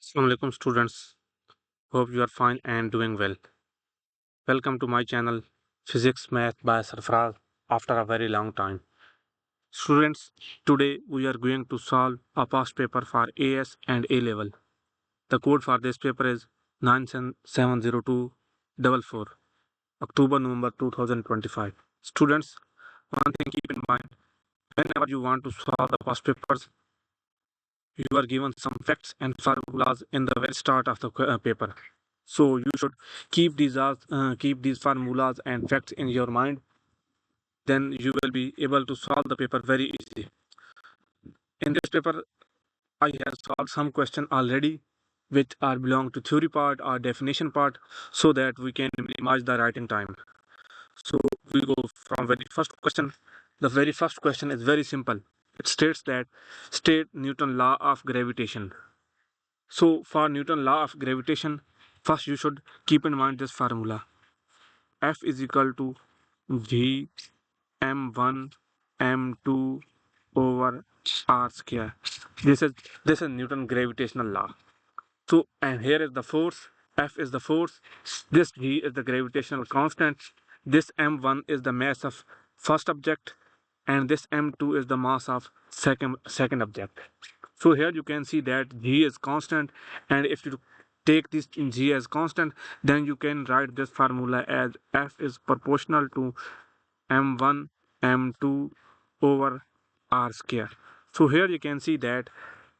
Assalamu alaikum students. Hope you are fine and doing well. Welcome to my channel Physics Math by Sarfraz after a very long time. Students, today we are going to solve a past paper for AS and A level. The code for this paper is 9770244, October November 2025. Students, one thing keep in mind, whenever you want to solve the past papers, you are given some facts and formulas in the very start of the paper. So you should keep these formulas and facts in your mind. Then you will be able to solve the paper very easily. In this paper, I have solved some question already, which are belong to theory part or definition part, so that we can minimize the writing time. So we go from very first question. The very first question is very simple. It states that state Newton law of gravitation. So for Newton law of gravitation, first you should keep in mind this formula. F is equal to G m1 m2 over r square. This is Newton gravitational law. So and here is the force. F is the force. This G is the gravitational constant. This m1 is the mass of first object, and this m2 is the mass of second object. So here you can see that G is constant, and if you take this G as constant, then you can write this formula as F is proportional to m1 m2 over r square. So here you can see that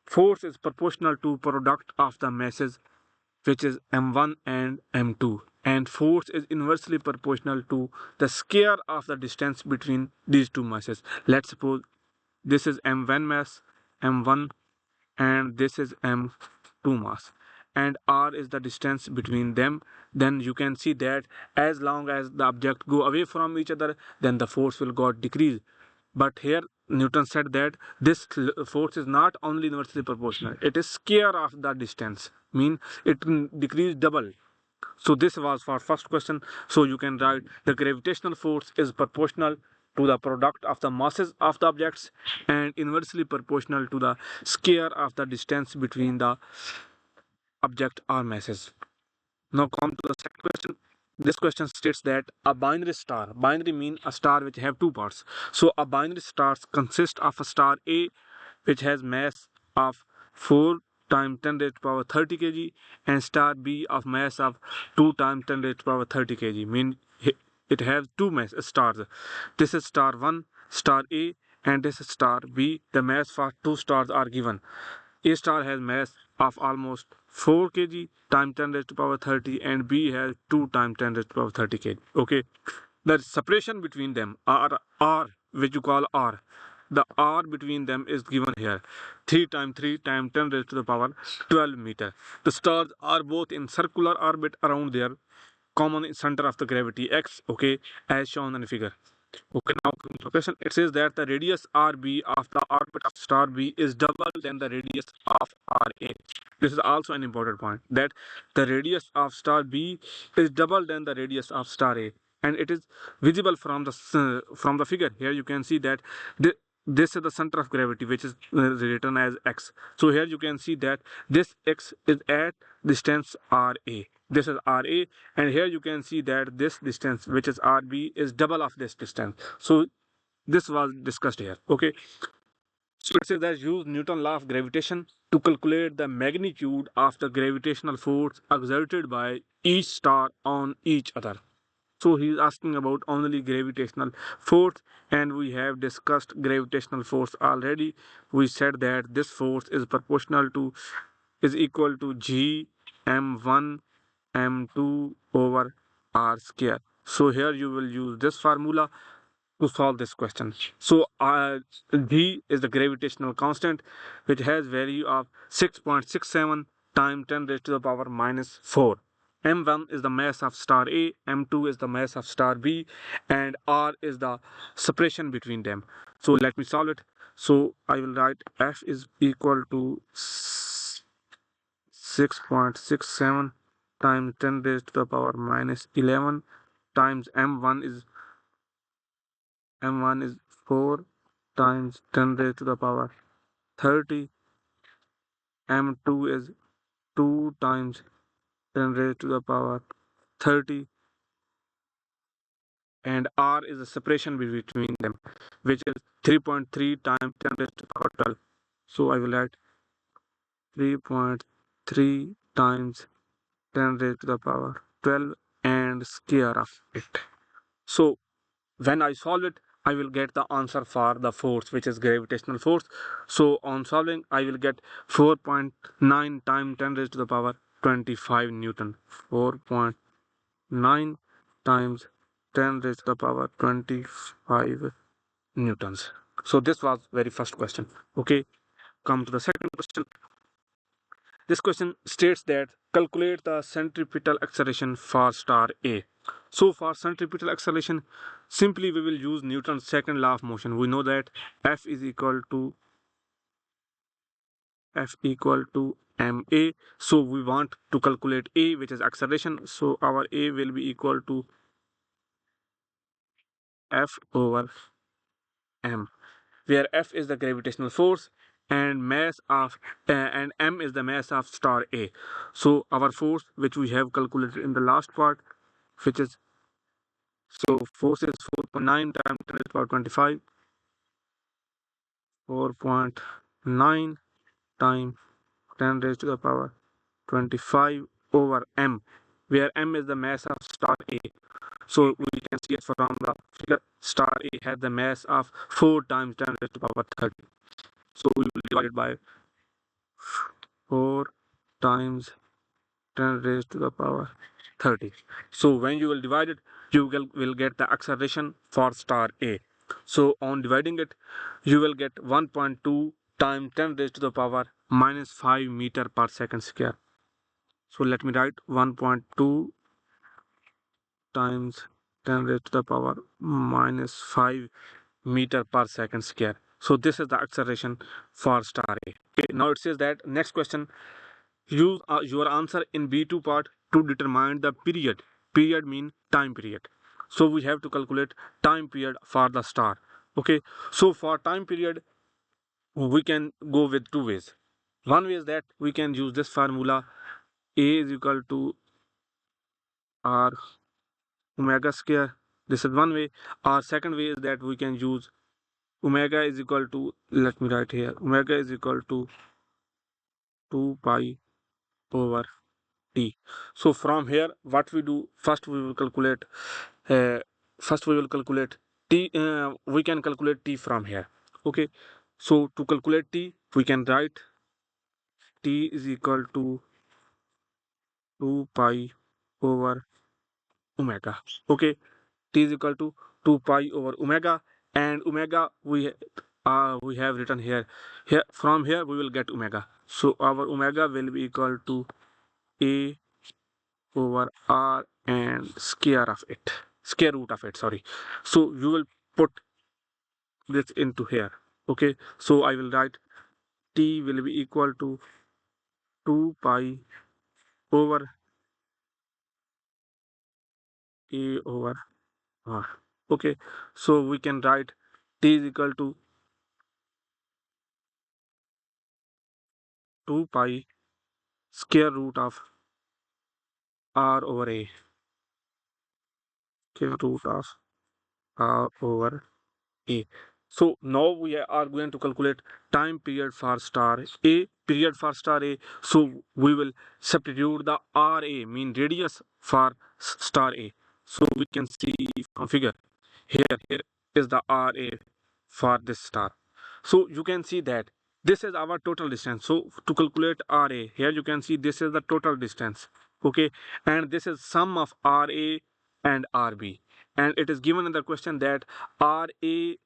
force is proportional to product of the masses, which is m1 and m2, and force is inversely proportional to the square of the distance between these two masses. Let's suppose this is m1 mass, m1, and this is m2 mass, and r is the distance between them. Then you can see that as long as the object go away from each other, then the force will got decrease. But here Newton said that this force is not only inversely proportional, it is square of the distance, mean it decrease double. So this was for first question. So you can write the gravitational force is proportional to the product of the masses of the objects and inversely proportional to the square of the distance between the object or masses. Now come to the second question. This question states that a binary star, binary mean a star which have two parts. So a binary star consists of a star A which has mass of 4 times 10 raised to power 30 kg and star B of mass of 2 times 10 raised to power 30 kg. Mean it has two mass stars. This is star 1, star A, and this is star B. The mass for two stars are given. A star has mass of almost 4 kg times 10 raised to power 30, and B has 2 times 10 raised to power 30 kg. Okay. The separation between them are R, which you call R. The R between them is given here. 3 times 3 times 10 raised to the power 12 meter. The stars are both in circular orbit around their common center of the gravity X, okay, as shown in the figure. Okay, now the question, it says that the radius RB of the orbit of star B is double than the radius of RA. This is also an important point, that the radius of star B is double than the radius of star A, and it is visible from the figure. Here you can see that this is the center of gravity, which is written as X. So here you can see that this X is at distance RA. This is RA, and here you can see that this distance, which is RB, is double of this distance. So this was discussed here. Okay. So it says that use Newton law of gravitation to calculate the magnitude of the gravitational force exerted by each star on each other. So he is asking about only gravitational force, and we have discussed gravitational force already. We said that this force is proportional to, is equal to G m1 m2 over r square. So here you will use this formula to solve this question. So G is the gravitational constant, which has value of 6.67 times 10 raised to the power minus 4. M1 is the mass of star A, M2 is the mass of star B, and R is the separation between them. So let me solve it. So I will write F is equal to 6.67 times 10 raised to the power minus 11 times m1 is 4 times 10 raised to the power 30. M2 is 2 times 10 raised to the power 30, and r is the separation between them, which is 3.3 times 10 raised to the power 12. So I will write 3.3 times 10 raised to the power 12 and square of it. So when I solve it, I will get the answer for the force, which is gravitational force. So on solving, I will get 4.9 times 10 raised to the power 25 Newton. 4.9 times 10 raised to the power 25 Newtons. So this was very first question. Okay, come to the second question. This question states that calculate the centripetal acceleration for star A. So for centripetal acceleration, simply we will use Newton's second law of motion. We know that F is equal to ma. So we want to calculate A, which is acceleration. So our A will be equal to F over m, where F is the gravitational force and mass of and m is the mass of star A. So our force, which we have calculated in the last part, which is, so force is 4.9 times 10 to the power 25, 4.9 times 10 raised to the power 25 over m, where m is the mass of star A. So we can see it from the figure. Star A has the mass of 4 times 10 raised to the power 30. So we will divide it by 4 times 10 raised to the power 30. So when you will divide it, you will get the acceleration for star A. So on dividing it, you will get 1.2 times 10 raised to the power minus 5 meter per second square. So let me write 1.2 times 10 raised to the power minus 5 meter per second square. So this is the acceleration for star A. Okay, now it says that next question, use your answer in B2 part to determine the period. Period mean time period. So we have to calculate time period for the star. Okay, so for time period, we can go with two ways. One way is that we can use this formula, A is equal to R omega square. This is one way. Our second way is that we can use omega is equal to, let me write here, omega is equal to 2 pi over t. So from here, what we do, first we will calculate uh, t. We can calculate t from here. Okay, so to calculate t, we can write t is equal to 2 pi over omega. Okay, t is equal to 2 pi over omega, and omega we have written here. Here from here we will get omega. So our omega will be equal to a over r and square root of it, sorry. So you will put this into here. Okay, so I will write t will be equal to 2 pi over a over r. Okay, so we can write t is equal to 2 pi square root of r over a, square root of r over a. So now we are going to calculate time period for star A. Period for star A. So we will substitute the RA, mean radius, for star A. So we can see from figure here is the RA for this star. So you can see that this is our total distance. So to calculate RA, here you can see this is the total distance. Okay, and this is sum of RA and RB, and it is given in the question that RB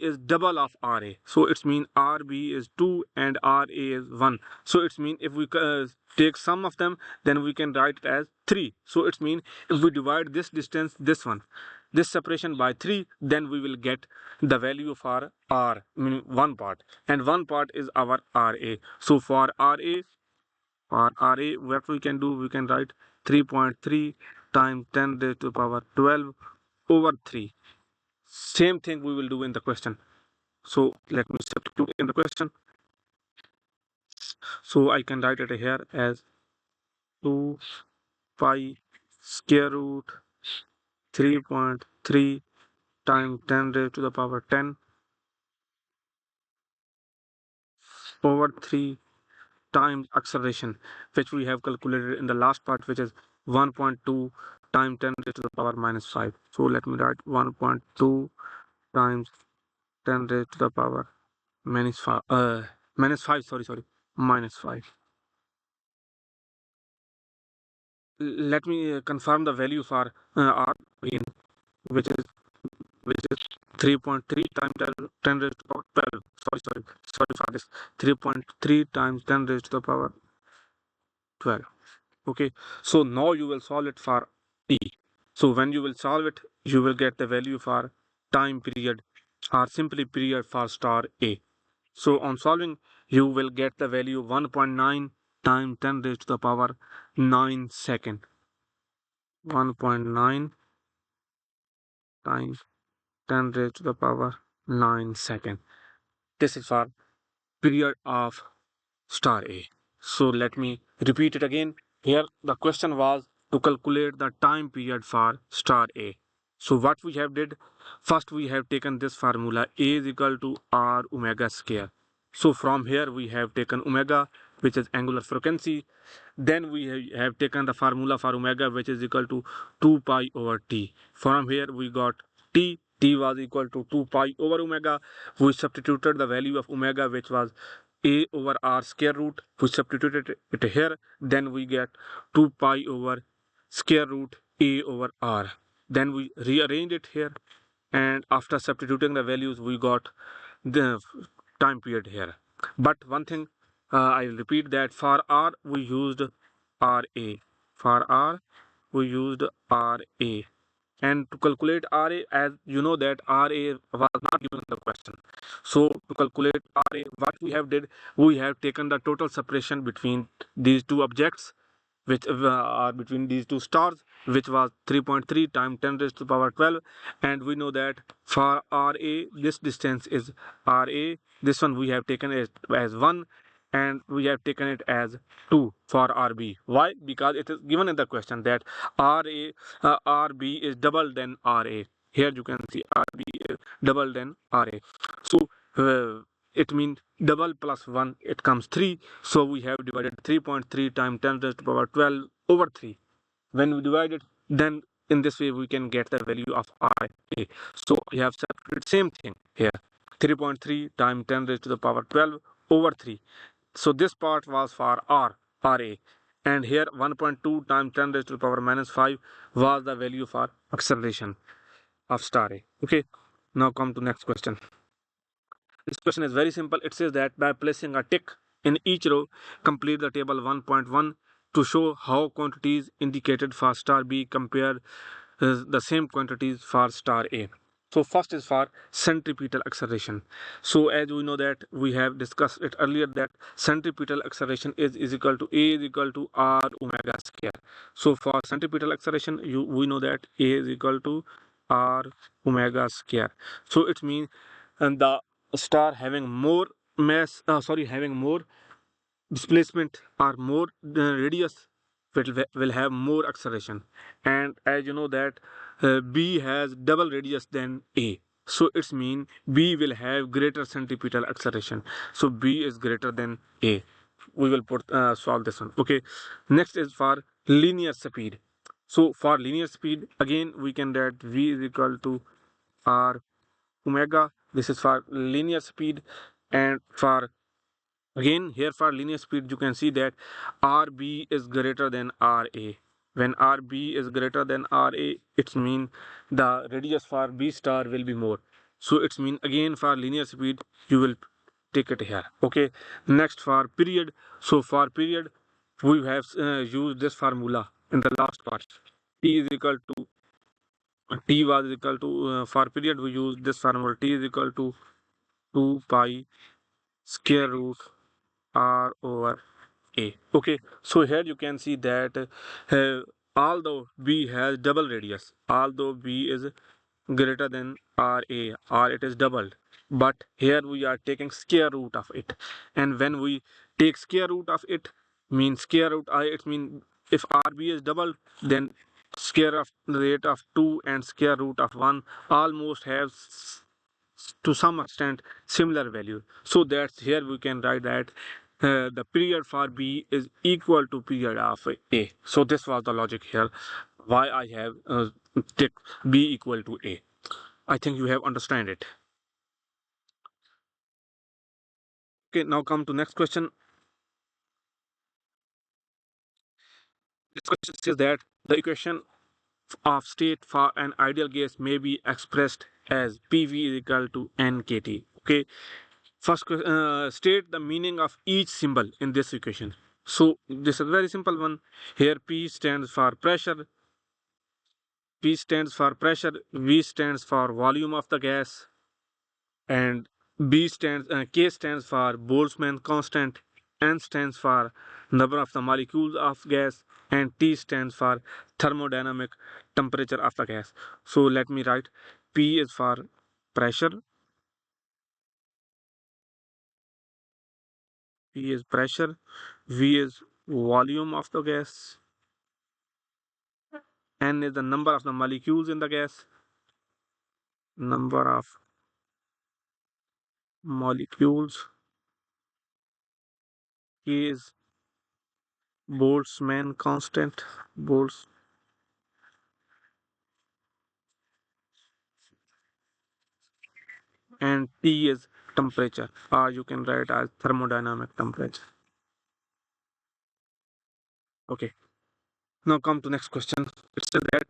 is double of RA. So it's mean RB is 2 and RA is 1. So it's mean if we take sum of them, then we can write it as 3. So it's mean if we divide this distance, this separation by 3, then we will get the value for R, meaning one part, and one part is our RA. So for RA, what we can do, we can write 3.3 times 10 raised to the power 12 over 3. Same thing we will do in the question. So let me substitute in the question. So I can write it here as 2 pi square root 3.3 times 10 raised to the power 10 over 3 times acceleration, which we have calculated in the last part, which is 1.2 times 10 raised to the power minus 5. So let me write 1.2 times 10 raised to the power minus 5, minus 5. Let me confirm the value for R again, which is 3.3 times 10 raised to the power 12. Sorry for this. 3.3 times 10 raised to the power 12. Okay, so now you will solve it for t. So when you will solve it, you will get the value for time period or simply period for star A. So on solving, you will get the value 1.9 times 10 raised to the power 9 second. 1.9 times 10 raised to the power 9 second. This is for period of star A. So let me repeat it again. Here the question was to calculate the time period for star A. So what we have did, first we have taken this formula A is equal to R omega square. So from here we have taken omega, which is angular frequency. Then we have taken the formula for omega, which is equal to 2 pi over t. From here we got t was equal to 2 pi over omega. We substituted the value of omega, which was a over r square root. We substituted it here. Then we get 2 pi over square root a over r. Then we rearrange it here, and after substituting the values we got the time period here. But one thing, I repeat that for r we used ra. For r we used ra, and to calculate ra, as you know that ra was not given in the question. So to calculate ra, what we have did, we have taken the total separation between these two objects, which are between these two stars, which was 3.3 times 10 raised to the power 12. And we know that for ra, this distance is ra, this one we have taken as 1, and we have taken it as 2 for RB. Why? Because it is given in the question that RB is double than RA. Here you can see RB is double than RA. So it means double plus 1, it comes 3. So we have divided 3.3 times 10 raised to the power 12 over 3. When we divide it, then in this way we can get the value of RA. So we have separated same thing here. 3.3 times 10 raised to the power 12 over 3. So this part was for RA, and here 1.2 times 10 raised to the power minus 5 was the value for acceleration of star A. Okay, now come to next question. This question is very simple. It says that by placing a tick in each row, complete the table 1.1 to show how quantities indicated for star B compare the same quantities for star A. So first is for centripetal acceleration. So as we know that we have discussed it earlier that centripetal acceleration is equal to A is equal to R omega square. So for centripetal acceleration, we know that A is equal to R omega square. So it means and the star having more mass, having more displacement or more radius will have more acceleration. And as you know that B has double radius than A, so it's mean B will have greater centripetal acceleration. So B is greater than A. We will solve this one. Okay, next is for linear speed. So for linear speed, again we can write V is equal to R omega. This is for linear speed. And for again here for linear speed, you can see that RB is greater than RA. When RB is greater than RA, it's mean the radius for B star will be more. So it's mean again for linear speed you will take it here. Okay, next for period. So for period we have used this formula in the last part. T is equal to T was equal to for period we use this formula. T is equal to 2 pi square root R over A. Okay, so here you can see that although B has double radius, although B is greater than RA or it is doubled, but here we are taking square root of it. And when we take square root of it, means square root it mean if RB is double, then square of the rate of 2 and square root of 1 almost have to some extent similar value. So that's here we can write that the period for B is equal to period of A. So this was the logic here why I have take B equal to A. I think you have understand it. Okay, now come to next question. This question says that the equation of state for an ideal gas may be expressed as PV is equal to NKT. Okay, first state the meaning of each symbol in this equation. So this is a very simple one. Here P stands for pressure, P stands for pressure, V stands for volume of the gas, and K stands for Boltzmann constant, N stands for number of the molecules of gas, and T stands for thermodynamic temperature of the gas. So let me write P is for pressure, P is pressure, V is volume of the gas, N is the number of the molecules in the gas, number of molecules, K is Boltzmann constant, Boltz, and T is temperature, or you can write as thermodynamic temperature. Okay, now come to next question. It says that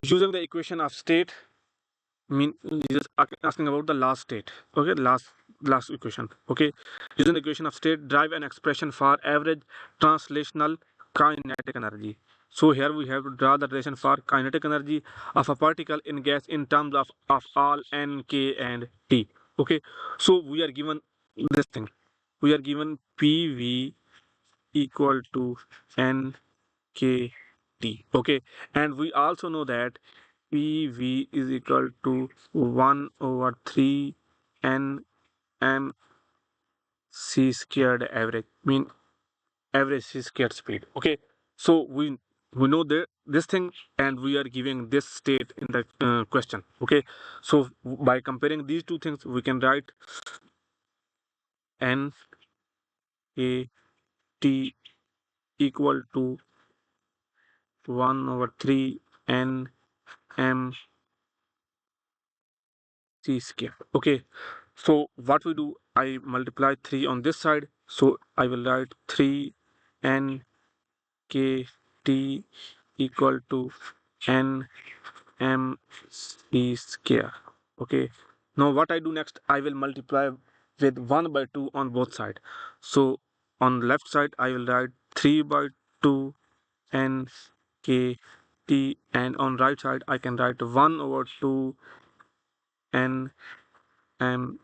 using the equation of state, mean just asking about the last state. Okay, last equation. Okay, using the equation of state, drive an expression for average translational kinetic energy. So here we have to draw the relation for kinetic energy of a particle in gas in terms of all n, k, and t. Okay, so we are given this thing. We are given PV equal to n, k, t. Okay, and we also know that PV is equal to 1 over 3 n m c squared average, mean average c squared speed. Okay, so we know that this thing, and we are giving this state in the question. Okay, so by comparing these two things, we can write n a t equal to 1 over 3 n m c square. Okay, so what we do, I multiply 3 on this side, so I will write 3 n k t equal to n m c square. Okay, now what I do next, I will multiply with 1 by 2 on both sides. So on left side I will write 3 by 2 n k t, and on right side I can write 1 over 2 n m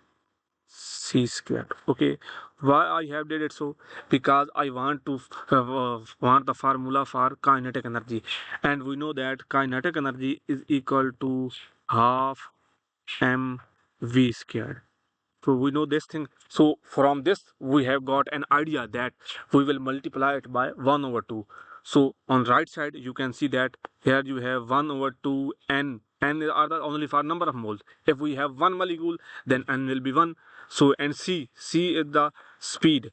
c squared. Okay, why I have did it so? Because I want to want the formula for kinetic energy, and we know that kinetic energy is equal to half mv squared. So we know this thing. So from this we have got an idea that we will multiply it by 1 over 2. So on right side you can see that here you have 1 over 2 n. N are the only for number of moles. If we have one molecule, then n will be 1. So and c is the speed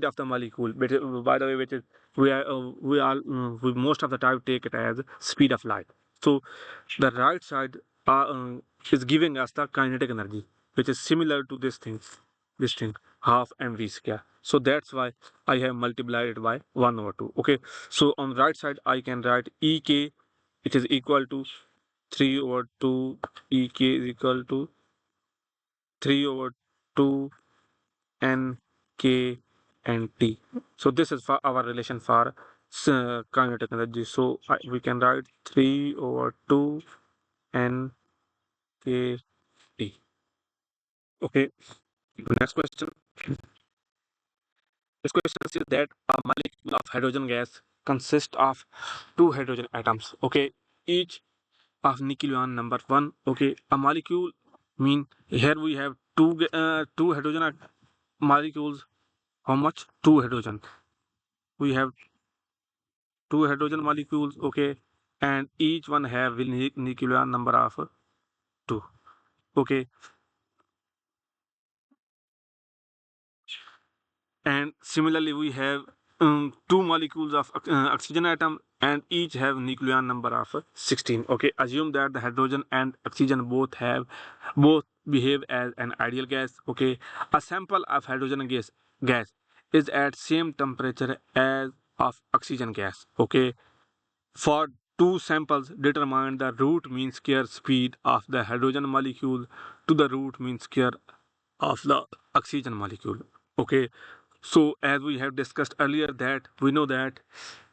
of the molecule. But by the way, which is we most of the time take it as speed of light. So the right side is giving us the kinetic energy, which is similar to this thing half mv square. So that's why I have multiplied it by 1 over 2. Okay, so on right side I can write ek, it is equal to 3 over 2, ek is equal to 3 over 2 n k and t. So this is for our relation for kinetic energy. So we can write 3 over 2 n k t. Okay, next question. This question says that a molecule of hydrogen gas consists of two hydrogen atoms. Okay, each of nucleon number 1. Okay, a molecule mean here we have two hydrogen molecules how much? Two hydrogen. We have two hydrogen molecules, okay, and each one have nuclear number of two, okay. And similarly we have two molecules of oxygen atom, and each have nucleon number of 16, okay. Assume that the hydrogen and oxygen both behave as an ideal gas, okay. A sample of hydrogen gas is at same temperature as of oxygen gas, okay. For two samples, determine the root mean square speed of the hydrogen molecule to the root mean square of the oxygen molecule, okay. So as we have discussed earlier, that we know that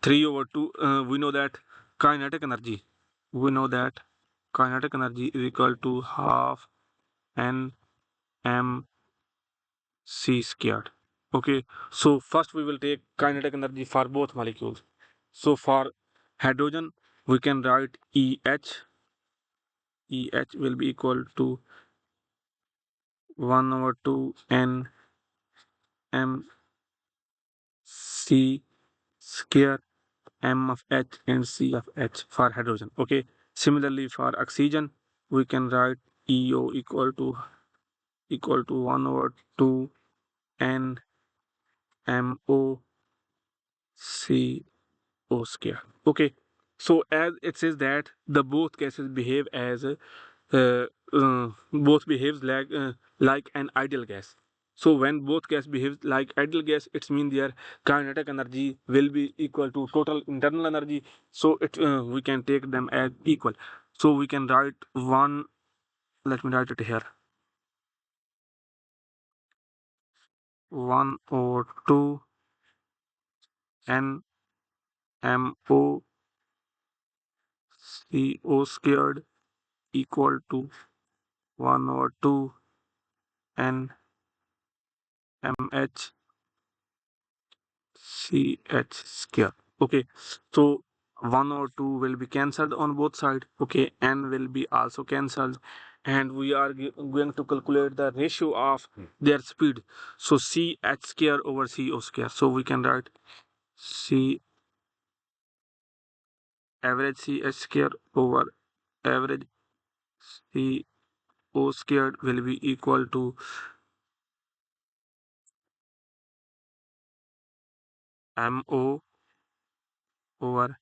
3 over 2, we know that kinetic energy, we know that kinetic energy is equal to half n m c squared, okay. So first we will take kinetic energy for both molecules. So for hydrogen we can write eh will be equal to 1 over 2 n m c square m of h and c of h for hydrogen, okay. Similarly for oxygen we can write eo equal to 1 over 2 n m o c o square, okay. So as it says that the both gases behave as both behaves like an ideal gas. So when both gas behaves like ideal gas, it means their kinetic energy will be equal to total internal energy. So it we can take them as equal. So we can write one. Let me write it here. 1 over 2 n m o c o squared equal to 1 over 2 n m h ch square, okay. So 1 or 2 will be cancelled on both sides, okay. N will be also cancelled, and we are going to calculate the ratio of their speed. So ch square over co square, so we can write c average ch square over average co squared will be equal to mo over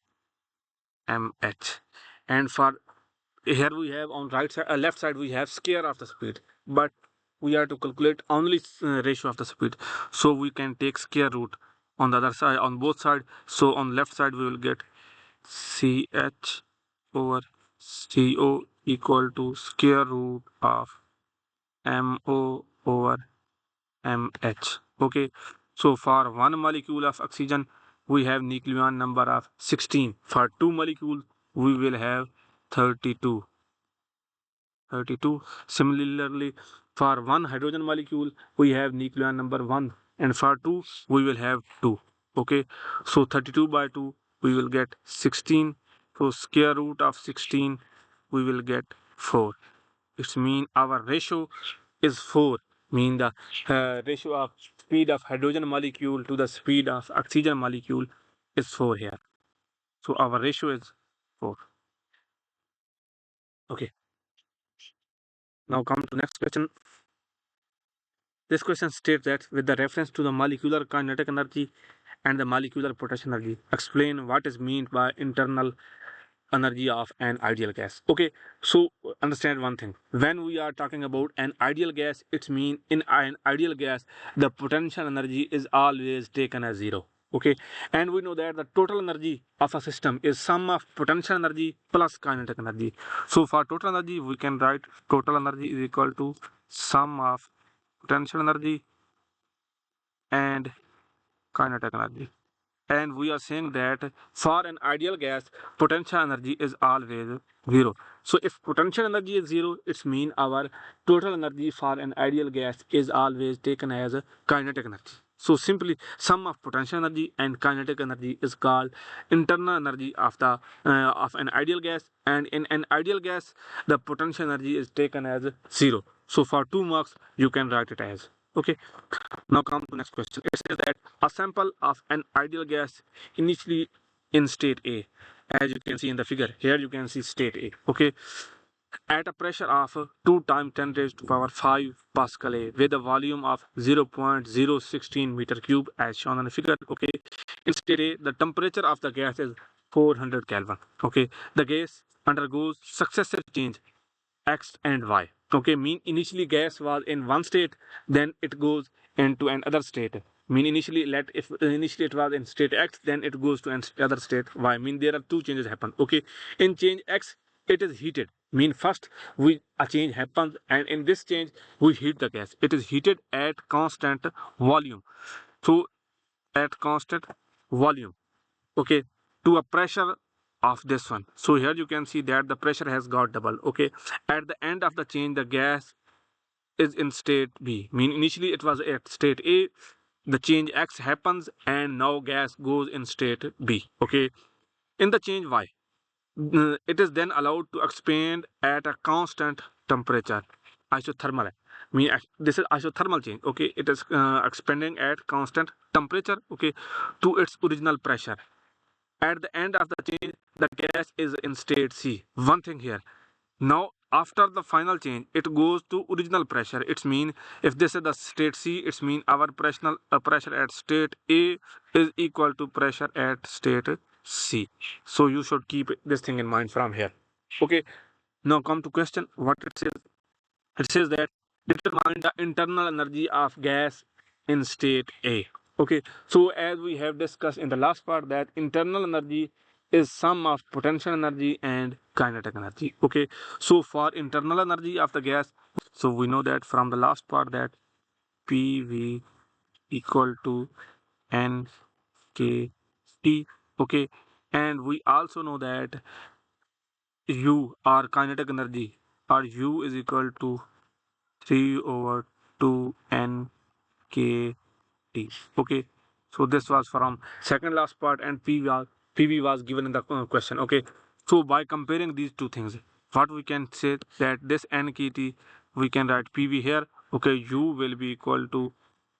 mh. And for here we have on right side left side we have square of the speed, but we are to calculate only ratio of the speed, so we can take square root on the other side on both side. So on left side we will get ch over co equal to square root of mo over mh, okay. So for one molecule of oxygen we have nucleon number of 16. For two molecules we will have 32. Similarly, for one hydrogen molecule, we have nucleon number 1, and for 2, we will have 2. Okay, so 32 by 2, we will get 16. So square root of 16, we will get 4. It means our ratio is 4, mean the ratio of speed of hydrogen molecule to the speed of oxygen molecule is 4 here. So our ratio is 4. Okay, now come to next question. This question states that with the reference to the molecular kinetic energy and the molecular potential energy, explain what is meant by internal energy of an ideal gas. Okay, so understand one thing. When we are talking about an ideal gas, it means in an ideal gas, the potential energy is always taken as zero. Okay, and we know that the total energy of a system is sum of potential energy plus kinetic energy. So for total energy, we can write total energy is equal to sum of potential energy and kinetic energy. And we are saying that for an ideal gas, potential energy is always zero. So if potential energy is zero, it means our total energy for an ideal gas is always taken as a kinetic energy. So simply sum of potential energy and kinetic energy is called internal energy of the of an ideal gas, and in an ideal gas the potential energy is taken as zero. So for 2 marks you can write it as Okay, now come to next question. It says that a sample of an ideal gas initially in state A, as you can see in the figure here, you can see state A. Okay, at a pressure of 2 times 10 raised to power 5 Pascal A with a volume of 0.016 meter cube as shown on the figure. Okay, in state A, the temperature of the gas is 400 Kelvin. Okay, the gas undergoes successive change X and Y. Okay, mean initially gas was in one state, then it goes into another state. Mean initially let if initially it was in state X, then it goes to another state Y. Mean there are two changes happen. Okay, in change X, it is heated. Mean first we a change happens, and in this change we heat the gas. It is heated at constant volume. So at constant volume, okay, to a pressure of this one. So here you can see that the pressure has got double. Okay, at the end of the change the gas is in state B, mean initially it was at state A, the change X happens and now gas goes in state B. Okay, in the change Y, it is then allowed to expand at a constant temperature, isothermal है. Mean this is isothermal change. Okay, it is expanding at constant temperature, okay, to its original pressure. At the end of the change, the gas is in state C. One thing here. Now, after the final change, it goes to original pressure. It's mean if this is the state C, it's mean our pressure at state A is equal to pressure at state C. So you should keep this thing in mind from here. Okay. Now come to question. What it says? It says that determine the internal energy of gas in state A. Okay, so as we have discussed in the last part that internal energy is sum of potential energy and kinetic energy. Okay, so for internal energy of the gas, so we know that from the last part that PV equal to NKT. Okay, and we also know that U or kinetic energy or U is equal to 3 over 2 n k t. Okay, so this was from second last part and PV was given in the question. Okay, so by comparing these two things, what we can say that this nkt we can write PV here. Okay, U will be equal to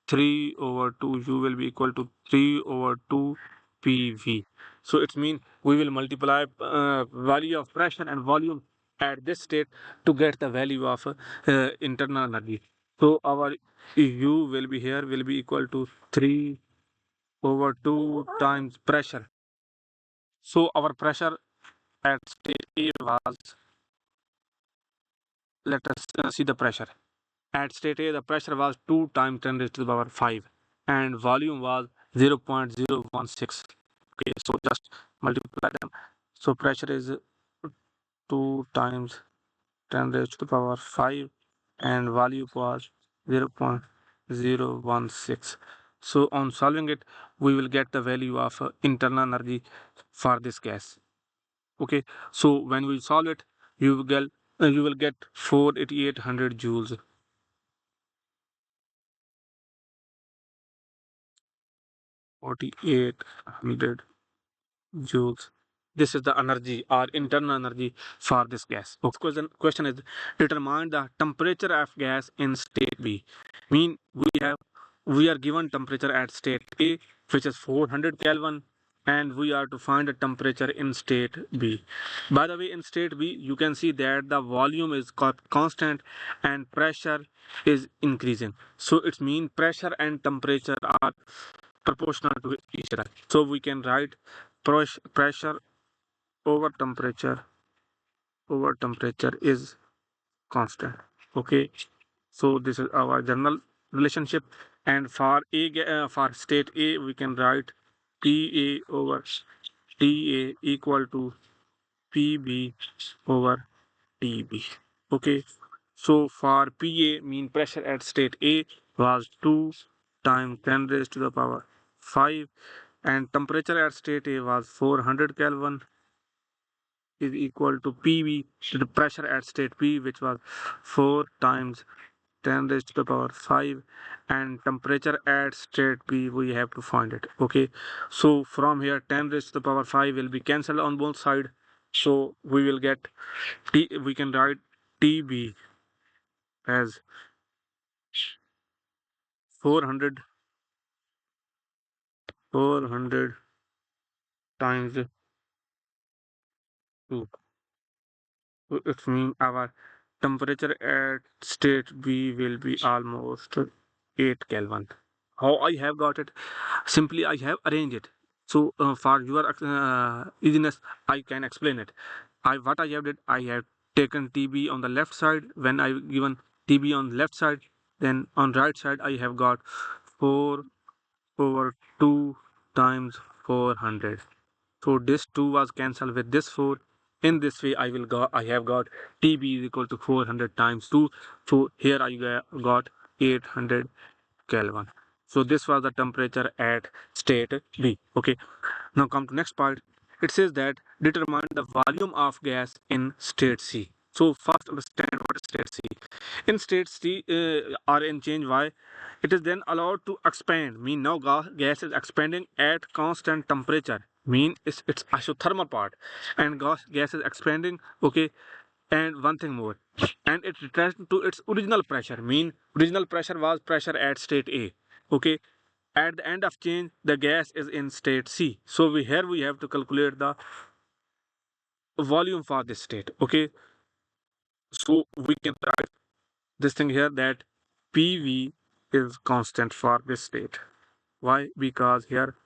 3 over 2, U will be equal to 3 over 2 PV. So it means we will multiply value of pressure and volume at this state to get the value of internal energy. So our U will be here will be equal to 3 over 2 times pressure. So our pressure at state A was, let us see the pressure. At state A, the pressure was 2 times 10 raised to the power 5 and volume was 0.016. Okay, so just multiply them. So pressure is 2 times 10 raised to the power 5 and value was 0.016. So on solving it, we will get the value of internal energy for this gas. Okay, so when we solve it, you will get 4,800 joules. 4,800 joules. This is the energy or internal energy for this gas. Okay. Question is determine the temperature of gas in state B. Mean we are given temperature at state A, which is 400 Kelvin, and we are to find the temperature in state B. By the way, in state B, you can see that the volume is constant and pressure is increasing. So it means pressure and temperature are proportional to each other. So we can write pressure over temperature is constant. Okay, so this is our general relationship, and for for state A we can write Ta over Ta equal to Pb over Tb. Okay, so for Pa mean pressure at state A was 2 times 10 raised to the power 5 and temperature at state A was 400 Kelvin is equal to PV, the pressure at state P, which was 4 times 10 raised to the power 5, and temperature at state P, we have to find it. Okay, so from here 10 raised to the power 5 will be cancelled on both sides. So we will get T, we can write TB as 400 400 times 2. So it means our temperature at state B will be almost 8 Kelvin. How I have got it? Simply I have arranged it. So for your easiness, I can explain it. What I have did, I have taken TB on the left side. When I given TB on left side, then on right side I have got 4 over 2 times 400. So this 2 was cancelled with this 4. In this way, I have got TB is equal to 400 times 2. So here I got 800 Kelvin. So this was the temperature at state B. Okay. Now come to next part. It says that determine the volume of gas in state C. So first understand what is state C. In state C or in change Y, it is then allowed to expand. Mean now gas is expanding at constant temperature. Mean it's isothermal part, and gas is expanding. Okay, and one thing more, and it returns to its original pressure. Mean original pressure was pressure at state A. Okay, at the end of change, the gas is in state C. So here we have to calculate the volume for this state. Okay, so we can write this thing here that PV is constant for this state. Why? Because here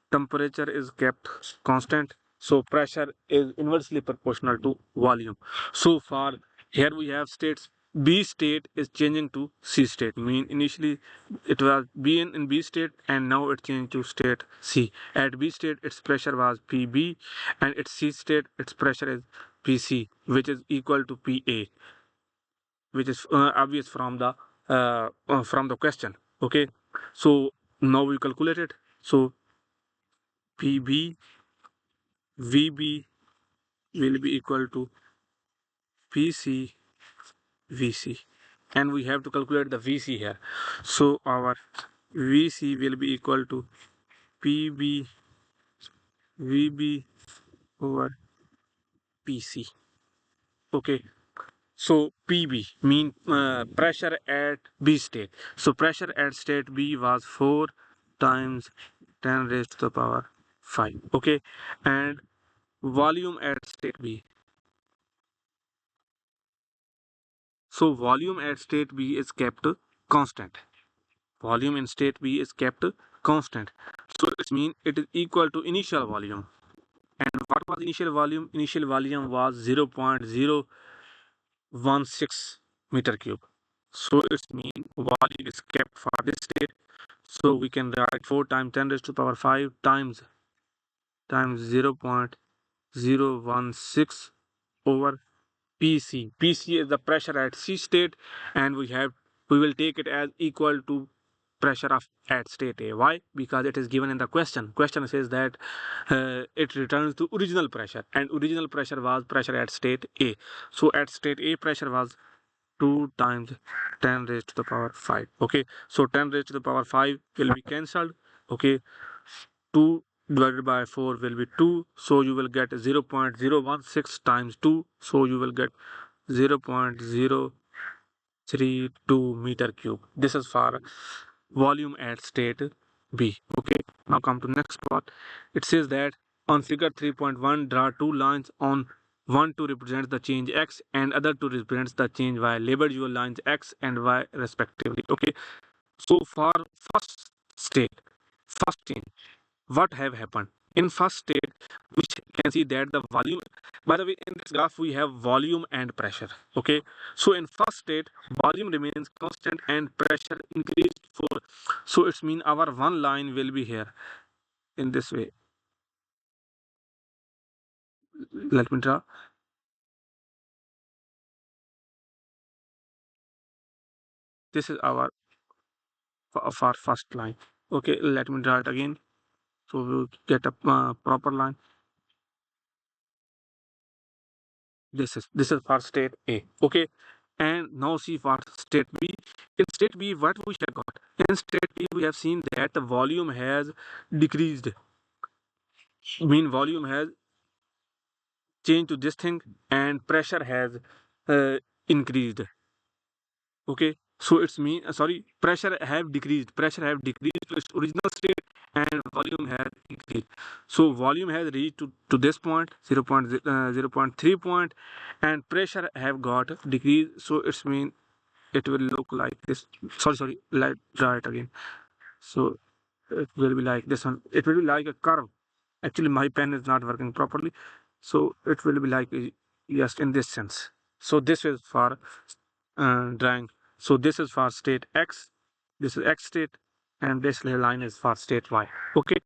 temperature is kept constant, so pressure is inversely proportional to volume. So for here we have states. B state is changing to C state. Mean initially it was B in B state and now it changed to state C. At B state its pressure was PB and its C state its pressure is PC, which is equal to PA, which is obvious from the question. Okay, so now we calculate it. So PB VB will be equal to PC VC, and we have to calculate the VC here. So our VC will be equal to PB VB over PC. Okay, so PB mean pressure at B state. So pressure at state B was 4 times 10 raised to the power 5. Okay, and volume at state B. So volume at state B is kept constant. Volume in state B is kept constant. So it means it is equal to initial volume. And what was initial volume? Initial volume was 0.016 meter cube. So it means volume is kept for this state. So we can write 4 times 10 raised to the power 5 times 0.016 over PC. PC is the pressure at C state, and we will take it as equal to pressure of at state A. Why? Because it is given in the question. Question says that it returns to original pressure, and original pressure was pressure at state A. So at state A pressure was 2 times 10 raised to the power 5. Okay, so 10 raised to the power 5 will be cancelled. Okay, 2 divided by 4 will be 2, so you will get 0.016 times 2, so you will get 0.032 meter cube. This is for volume at state B. Okay, now come to next part. It says that on figure 3.1 draw two lines, on one to represent the change x and other to represent the change y. Label your lines x and y respectively. Okay, so for first change, what have happened in first state? We can see that the volume, by the way, in this graph we have volume and pressure. Okay, so in first state volume remains constant and pressure increased 4. So it's mean our one line will be here in this way. Let me draw. This is our first line. Okay, let me draw it again so we'll get a proper line. This is for state A. Okay, and now see for state B. In state B, what we have got? In state B, we have seen that the volume has decreased. Mean volume has changed to this thing, and pressure has increased. Okay, So it's mean sorry, pressure have decreased. Pressure have decreased to its original state, and volume has increased. So volume has reached to this point 0.3 point, and pressure have got decreased. So it's mean it will look like this. Sorry, let draw it again. So it will be like this one. It will be like a curve. Actually, my pen is not working properly, so it will be like yes in this sense. So this is for drawing. So this is for state X, this is X state, and this line is for state Y. Okay.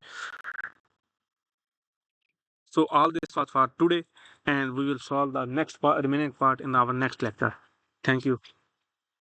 So all this was for today, and we will solve the next part, remaining part in our next lecture. Thank you.